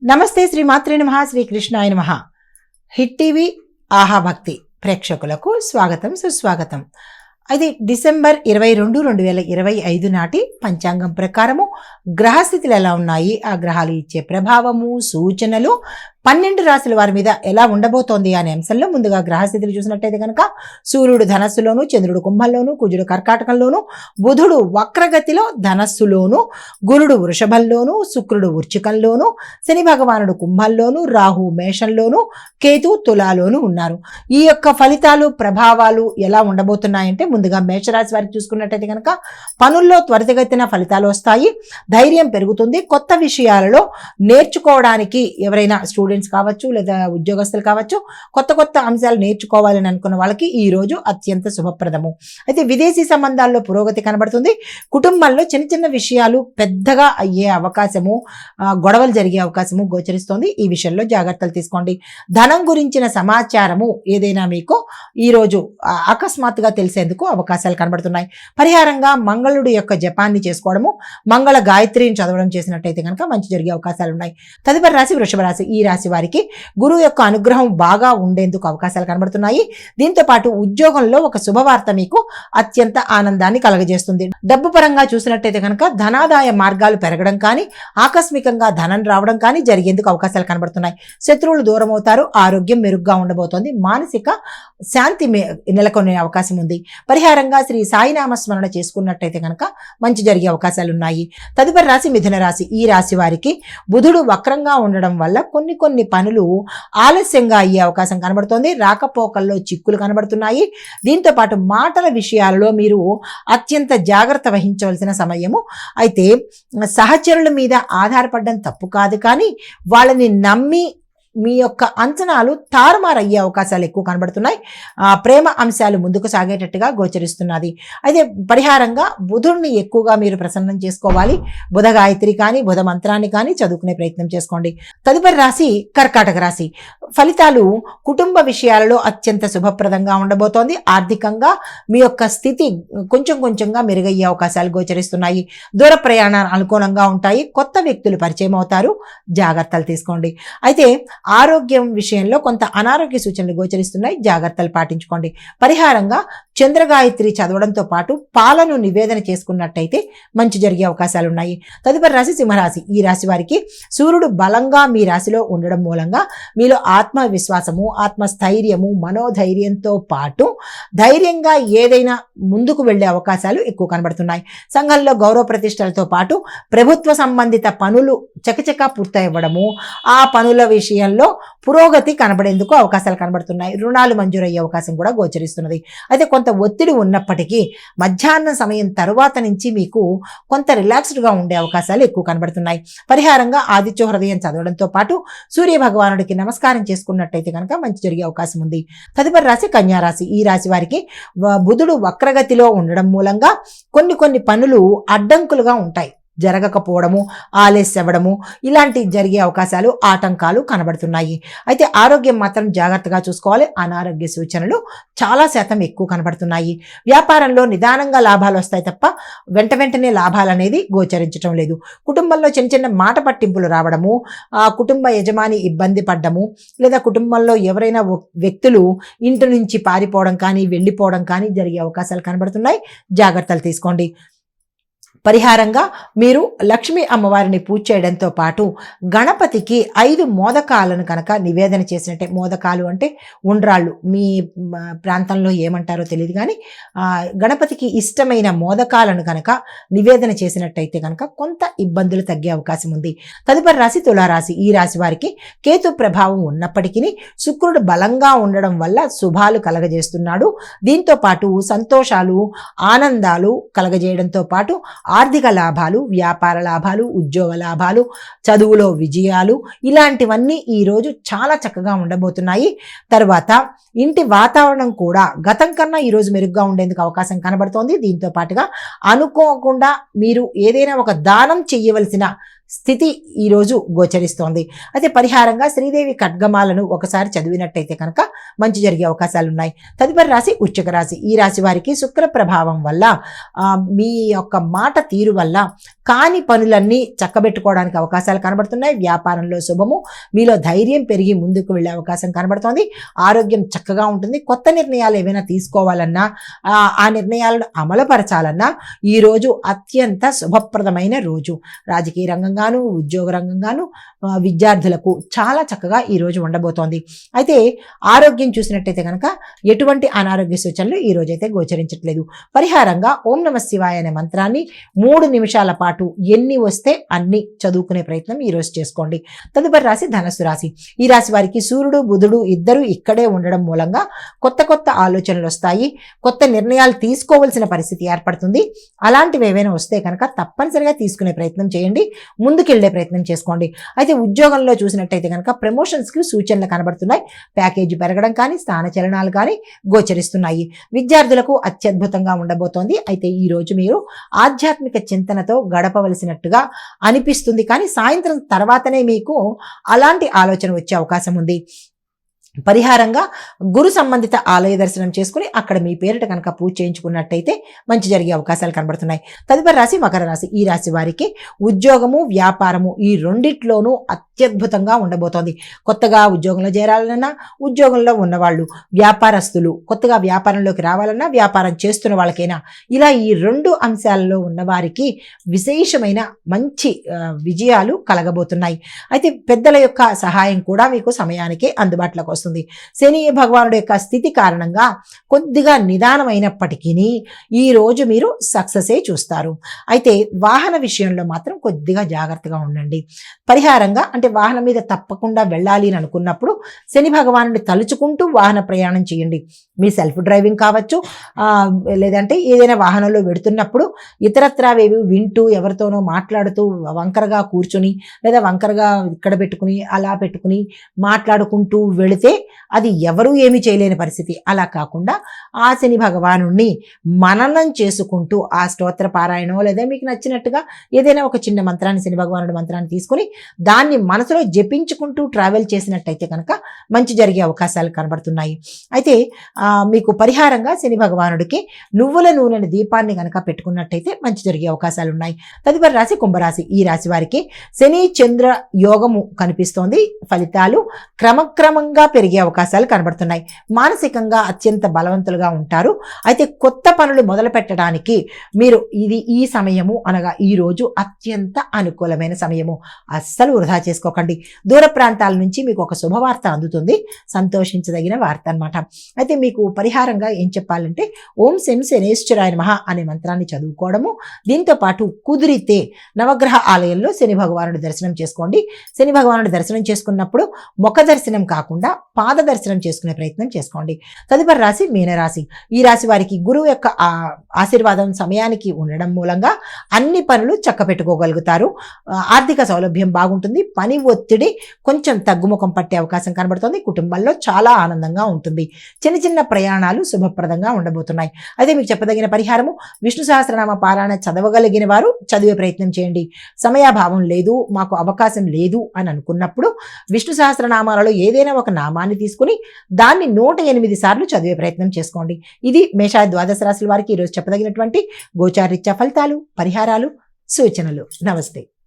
నమస్తే శ్రీమాత్రే నమః శ్రీకృష్ణాయ నమః. హిట్ టీవీ ఆహా భక్తి ప్రేక్షకులకు స్వాగతం సుస్వాగతం. అది డిసెంబర్ 22, 2025 నాటి పంచాంగం ప్రకారము గ్రహస్థితులు ఎలా ఉన్నాయి, ఆ గ్రహాలు ఇచ్చే ప్రభావము, సూచనలు 12 రాశుల వారి మీద ఎలా ఉండబోతోంది అనే అంశంలో ముందుగా గ్రహస్థితులు చూసినట్టయితే కనుక సూర్యుడు ధనస్సులోను, చంద్రుడు కుంభంలోను, కుజుడు కర్కాటకంలోను, బుధుడు వక్రగతిలో ధనస్సులోను, గురుడు వృషభంలోను, శుక్రుడు వృచ్చికంలోను, శని భగవానుడు కుంభంలోను, రాహు మేషంలోను, కేతు తులాలోను ఉన్నారు. ఈ యొక్క ఫలితాలు ప్రభావాలు ఎలా ఉండబోతున్నాయంటే ముందుగా మేషరాశి వారికి చూసుకున్నట్టయితే కనుక పనుల్లో త్వరితగతిన ఫలితాలు వస్తాయి, ధైర్యం పెరుగుతుంది, కొత్త విషయాలలో నేర్చుకోవడానికి ఎవరైనా స్టూడెంట్స్ కావచ్చు లేదా ఉద్యోగస్తులు కావచ్చు కొత్త కొత్త అంశాలు నేర్చుకోవాలని అనుకున్న వాళ్ళకి ఈ రోజు అత్యంత శుభప్రదము. అయితే విదేశీ సంబంధాల్లో పురోగతి కనబడుతుంది. కుటుంబంలో చిన్న చిన్న విషయాలు పెద్దగా అయ్యే అవకాశము, గొడవలు జరిగే అవకాశము గోచరిస్తోంది. ఈ విషయంలో జాగ్రత్తలు తీసుకోండి. ధనం గురించిన సమాచారము ఏదైనా మీకు ఈరోజు అకస్మాత్తుగా తెలిసేందుకు అవకాశాలు కనబడుతున్నాయి. పరిహారంగా మంగళుడి యొక్క జపాన్ని చేసుకోవడము, మంగళ గాయత్రిని చదవడం చేసినట్టయితే కనుక మంచి జరిగే అవకాశాలు ఉన్నాయి. తదుపరి రాశి వృషభ రాశి. ఈ రాశి వారికి గురువు యొక్క అనుగ్రహం బాగా ఉండేందుకు అవకాశాలు కనబడుతున్నాయి. దీంతో పాటు ఉద్యోగంలో ఒక శుభవార్త మీకు అత్యంత ఆనందాన్ని కలగజేస్తుంది. డబ్బు పరంగా చూసినట్టయితే కనుక ధనాదాయ మార్గాలు పెరగడం కానీ, ఆకస్మికంగా ధనం రావడం కానీ జరిగేందుకు అవకాశాలు కనబడుతున్నాయి. శత్రువులు దూరం అవుతారు, ఆరోగ్యం మెరుగ్గా ఉండబోతోంది, మానసిక శాంతి నెలకొనే అవకాశం ఉంది. పరిహారంగా శ్రీ సాయినామ స్మరణ చేసుకున్నట్టయితే కనుక మంచి జరిగే అవకాశాలు ఉన్నాయి. తదుపరి రాశి మిథున రాశి. ఈ రాశి వారికి బుధుడు వక్రంగా ఉండడం వల్ల కొన్ని పనులు ఆలస్యంగా అయ్యే అవకాశం కనబడుతోంది. రాకపోకల్లో చిక్కులు కనబడుతున్నాయి. దీంతో పాటు మాటల విషయాలలో మీరు అత్యంత జాగ్రత్త వహించవలసిన సమయము. అయితే సహచరుల మీద ఆధారపడడం తప్పు కాదు, కానీ వాళ్ళని నమ్మి మీ యొక్క అంచనాలు తారుమారయ్యే అవకాశాలు ఎక్కువ కనబడుతున్నాయి. ప్రేమ అంశాలు ముందుకు సాగేటట్టుగా గోచరిస్తున్నది. అయితే పరిహారంగా బుధుడిని ఎక్కువగా మీరు ప్రసన్నం చేసుకోవాలి. బుధ గాయత్రి కానీ, బుధ మంత్రాన్ని కానీ చదువుకునే ప్రయత్నం చేసుకోండి. తదుపరి రాశి కర్కాటక రాశి. ఫలితాలు కుటుంబ విషయాలలో అత్యంత శుభప్రదంగా ఉండబోతోంది. ఆర్థికంగా మీ యొక్క స్థితి కొంచెంగా మెరుగయ్యే అవకాశాలు గోచరిస్తున్నాయి. దూర ప్రయాణాలు అనుకూలంగా ఉంటాయి. కొత్త వ్యక్తులు పరిచయం అవుతారు, జాగ్రత్తలు తీసుకోండి. అయితే ఆరోగ్యం విషయంలో కొంత అనారోగ్య సూచనలు గోచరిస్తున్నాయి, జాగ్రత్తలు పాటించుకోండి. పరిహారంగా చంద్రగాయత్రి చదవడంతో పాటు పాలను నివేదన చేసుకున్నట్టయితే మంచి జరిగే అవకాశాలు ఉన్నాయి. తదుపరి రాశి సింహరాశి. ఈ రాశి వారికి సూర్యుడు బలంగా మీ రాశిలో ఉండడం మూలంగా మీలో ఆత్మవిశ్వాసము, ఆత్మస్థైర్యము, మనోధైర్యంతో పాటు ధైర్యంగా ఏదైనా ముందుకు వెళ్లే అవకాశాలు ఎక్కువ కనబడుతున్నాయి. సంఘంలో గౌరవ ప్రతిష్టలతో పాటు ప్రభుత్వ సంబంధిత పనులు చకచకా పూర్తయివ్వడము, ఆ పనుల విషయంలో పురోగతి కనబడేందుకు అవకాశాలు కనబడుతున్నాయి. రుణాలు మంజూరయ్యే అవకాశం కూడా గోచరిస్తున్నది. అయితే కొంత ఒత్తిడి ఉన్నప్పటికీ మధ్యాహ్నం సమయం తరువాత నుంచి మీకు కొంత రిలాక్స్డ్గా ఉండే అవకాశాలు ఎక్కువ కనబడుతున్నాయి. పరిహారంగా ఆదిత్య హృదయం చదవడంతో పాటు సూర్య భగవానుడికి నమస్కారం చేసుకున్నట్టయితే కనుక మంచి జరిగే అవకాశం ఉంది. తదుపరి రాశి కన్యా రాశి. ఈ రాశి వారికి బుధుడు వక్రగతిలో ఉండడం మూలంగా కొన్ని పనులు అడ్డంకులుగా ఉంటాయి. జరగకపోవడము, ఆలస్యవ్వడము ఇలాంటి జరిగే అవకాశాలు, ఆటంకాలు కనబడుతున్నాయి. అయితే ఆరోగ్యం మాత్రం జాగ్రత్తగా చూసుకోవాలి. అనారోగ్య సూచనలు చాలా శాతం ఎక్కువ కనబడుతున్నాయి. వ్యాపారంలో నిదానంగా లాభాలు వస్తాయి తప్ప వెంటనే లాభాలు అనేది గోచరించడం లేదు. కుటుంబంలో చిన్న మాట పట్టింపులు రావడము, కుటుంబ యజమాని ఇబ్బంది పడ్డము, లేదా కుటుంబంలో ఎవరైనా వ్యక్తులు ఇంటి నుంచి పారిపోవడం కానీ, వెళ్ళిపోవడం కానీ జరిగే అవకాశాలు కనబడుతున్నాయి, జాగ్రత్తలు తీసుకోండి. పరిహారంగా మీరు లక్ష్మీ అమ్మవారిని పూజ చేయడంతో పాటు గణపతికి 5 మోదకాలను కనుక నివేదన చేసినట్టే, మోదకాలు అంటే ఉండ్రాళ్ళు, మీ ప్రాంతంలో ఏమంటారో తెలియదు కానీ గణపతికి ఇష్టమైన మోదకాలను కనుక నివేదన చేసినట్టయితే కనుక కొంత ఇబ్బందులు తగ్గే అవకాశం ఉంది. తదుపరి రాశి తులారాశి. ఈ రాశి వారికి కేతు ప్రభావం ఉన్నప్పటికీ శుక్రుడు బలంగా ఉండడం వల్ల శుభాలు కలగజేస్తున్నాడు. దీంతో పాటు సంతోషాలు, ఆనందాలు కలగజేయడంతో పాటు ఆర్థిక లాభాలు, వ్యాపార లాభాలు, ఉద్యోగ లాభాలు, చదువులో విజయాలు ఇలాంటివన్నీ ఈరోజు చాలా చక్కగా ఉండబోతున్నాయి. తర్వాత ఇంటి వాతావరణం కూడా గతం కన్నా ఈరోజు మెరుగ్గా ఉండేందుకు అవకాశం కనబడుతోంది. దీంతో పాటుగా అనుకోకుండా మీరు ఏదైనా ఒక దానం చేయవలసిన స్థితి ఈరోజు గోచరిస్తోంది. అయితే పరిహారంగా శ్రీదేవి ఖడ్గమాలను ఒకసారి చదివినట్టయితే కనుక మంచి జరిగే అవకాశాలు ఉన్నాయి. తదుపరి రాశి వృశ్చిక రాశి. ఈ రాశి వారికి శుక్ర ప్రభావం వల్ల మీ యొక్క మాట తీరు వల్ల కాని పనులన్నీ చక్కబెట్టుకోవడానికి అవకాశాలు కనబడుతున్నాయి. వ్యాపారంలో శుభము, మీలో ధైర్యం పెరిగి ముందుకు వెళ్ళే అవకాశం కనబడుతోంది. ఆరోగ్యం చక్కగా ఉంటుంది. కొత్త నిర్ణయాలు ఏవైనా తీసుకోవాలన్నా ఆ నిర్ణయాలను అమలుపరచాలన్నా ఈరోజు అత్యంత శుభప్రదమైన రోజు. రాజకీయ రంగంగాను, ఉద్యోగ రంగంగాను విద్యార్థులకు చాలా చక్కగా ఈరోజు ఉండబోతోంది. అయితే ఆరోగ్యం చూసినట్టయితే కనుక ఎటువంటి అనారోగ్య సూచనలు ఈ రోజైతే గోచరించట్లేదు. పరిహారంగా ఓం నమ శివాయ అనే మంత్రాన్ని 3 నిమిషాల పాటు ఎన్ని వస్తే అన్ని చదువుకునే ప్రయత్నం ఈ రోజు చేసుకోండి. తదుపరి రాశి ధనస్సు రాశి. ఈ రాశి వారికి సూర్యుడు బుధుడు ఇద్దరు ఇక్కడే ఉండడం మూలంగా కొత్త కొత్త ఆలోచనలు వస్తాయి. కొత్త నిర్ణయాలు తీసుకోవాల్సిన పరిస్థితి ఏర్పడుతుంది. అలాంటివి ఏవైనా వస్తే కనుక తప్పనిసరిగా తీసుకునే ప్రయత్నం చేయండి. ముందుకెళ్లే ప్రయత్నం చేసుకోండి. అయితే ఉద్యోగంలో చూసినట్టయితే కనుక ప్రమోషన్స్కి సూచనలు కనబడుతున్నాయి. ప్యాకేజీ పెరగడం కానీ, స్థానచలనాలు కానీ గోచరిస్తున్నాయి. విద్యార్థులకు అత్యద్భుతంగా ఉండబోతోంది. అయితే ఈ రోజు మీరు ఆధ్యాత్మిక చింతనతో గడపవలసినట్టుగా అనిపిస్తుంది. కానీ సాయంత్రం తర్వాతనే మీకు అలాంటి ఆలోచన వచ్చే అవకాశం ఉంది. పరిహారంగా గురు సంబంధిత ఆలయ దర్శనం చేసుకుని అక్కడ మీ పేరిట కనుక పూజ చేయించుకున్నట్టయితే మంచి జరిగే అవకాశాలు కనబడుతున్నాయి. తదుపరి రాశి మకర రాశి. ఈ రాశి వారికి ఉద్యోగము, వ్యాపారము ఈ రెండిట్లోనూ అత్యద్భుతంగా ఉండబోతోంది. కొత్తగా ఉద్యోగంలో చేరాలన్నా, ఉద్యోగంలో ఉన్నవాళ్ళు, వ్యాపారస్తులు కొత్తగా వ్యాపారంలోకి రావాలన్నా, వ్యాపారం చేస్తున్న వాళ్ళకైనా ఇలా ఈ 2 అంశాలలో ఉన్నవారికి విశేషమైన మంచి విజయాలు కలగబోతున్నాయి. అయితే పెద్దల యొక్క సహాయం కూడా మీకు సమయానికి అందుబాటులోకి వస్తుంది. శని భగవానుడి యొక్క స్థితి కారణంగా కొద్దిగా నిదానమైనప్పటికీ ఈ రోజు మీరు సక్సెసే చూస్తారు. అయితే వాహన విషయంలో మాత్రం కొద్దిగా జాగ్రత్తగా ఉండండి. పరిహారంగా అంటే వాహనం మీద తప్పకుండా వెళ్ళాలి అని అనుకున్నప్పుడు శని భగవానుడిని తలుచుకుంటూ వాహన ప్రయాణం చేయండి. మీ సెల్ఫ్ డ్రైవింగ్ కావచ్చు, లేదంటే ఏదైనా వాహనంలో వెడుతున్నప్పుడు ఇతరత్రావేవి వింటూ ఎవరితోనో మాట్లాడుతూ వంకరగా కూర్చుని లేదా వంకరగా ఇక్కడ పెట్టుకుని అలా పెట్టుకుని మాట్లాడుకుంటూ వెళితే అది ఎవరూ ఏమీ చేయలేని పరిస్థితి. అలా కాకుండా ఆ శని భగవానుణ్ణి మననం చేసుకుంటూ ఆ స్తోత్ర పారాయణం లేదా మీకు నచ్చినట్టుగా ఏదైనా ఒక చిన్న మంత్రాన్ని, శని భగవానుడి మంత్రాన్ని తీసుకుని దాన్ని మనసులో జపించుకుంటూ ట్రావెల్ చేసినట్టయితే కనుక మంచి జరిగే అవకాశాలు కనబడుతున్నాయి. అయితే మీకు పరిహారంగా శని భగవానుడికి నువ్వుల నూనె దీపాన్ని కనుక పెట్టుకున్నట్టయితే మంచి జరిగే అవకాశాలు ఉన్నాయి. తదుపరి రాశి కుంభరాశి. ఈ రాశి వారికి శని చంద్ర యోగము కనిపిస్తోంది. ఫలితాలు క్రమక్రమంగా పెరిగే అవకాశాలు కనబడుతున్నాయి. మానసికంగా అత్యంత బలవంతులుగా ఉంటారు. అయితే కొత్త పనులు మొదలు పెట్టడానికి మీరు ఈ సమయము అనగా ఈ రోజు అత్యంత అనుకూలమైన సమయము. అస్సలు వృధా చేసుకోకండి. దూర ప్రాంతాల నుంచి మీకు ఒక శుభవార్త అందుతుంది. సంతోషించదగిన వార్త అన్నమాట. అయితే మీకు పరిహారంగా ఏం చెప్పాలంటే ఓం శం శనేశ్వరాయ నమః అనే మంత్రాన్ని చదువుకోవడము, దీంతో పాటు కుదిరితే నవగ్రహ ఆలయంలో శని భగవానుడి దర్శనం చేసుకోండి. శని భగవానుడి దర్శనం చేసుకున్నప్పుడు ముఖ దర్శనం కాకుండా పాద దర్శనం చేసుకునే ప్రయత్నం చేసుకోండి. తదుపరి రాశి మీనరాశి. ఈ రాశి వారికి గురువు యొక్క ఆశీర్వాదం సమయానికి ఉండడం మూలంగా అన్ని పనులు చక్కపెట్టుకోగలుగుతారు. ఆర్థిక సౌలభ్యం బాగుంటుంది. పని ఒత్తిడి కొంచెం తగ్గుముఖం పట్టే అవకాశం కనబడుతుంది. కుటుంబంలో చాలా ఆనందంగా ఉంటుంది. చిన్న చిన్న ప్రయాణాలు శుభప్రదంగా ఉండబోతున్నాయి. అయితే మీకు చెప్పదగిన పరిహారము విష్ణు సహస్రనామ పారాయణ చదవగలిగిన వారు చదివే ప్రయత్నం చేయండి. సమయాభావం లేదు, మాకు అవకాశం లేదు అని అనుకున్నప్పుడు విష్ణు సహస్రనామాలలో ఏదైనా ఒక నామాన్ని తీసుకుని దాన్ని 108 సార్లు చదివే ప్రయత్నం చేసుకోండి. ఇది మేష ద్వాదశ రాశుల వారికి ఈరోజు చెప్పదగినటువంటి గోచారీత్యా ఫలితాలు, పరిహారాలు, సూచనలు. నమస్తే.